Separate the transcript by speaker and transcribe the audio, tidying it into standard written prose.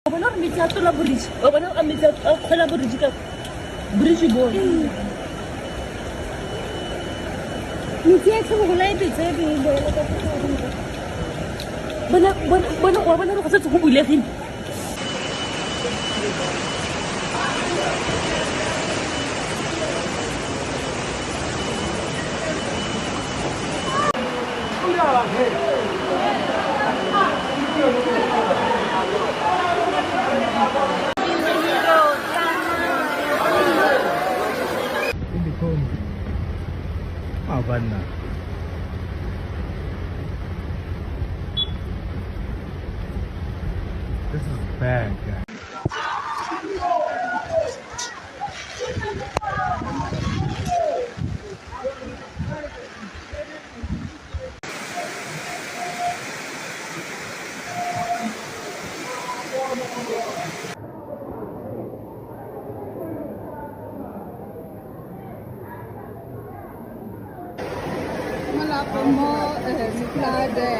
Speaker 1: Bona re metsi a tlola bridge o bona a metsi a kgwela bridge ka bridge bo metsi a tlhogo go lae tse di boela ka bona go setse go bulegile
Speaker 2: Havana. This is bad, guys.
Speaker 3: Como Claude.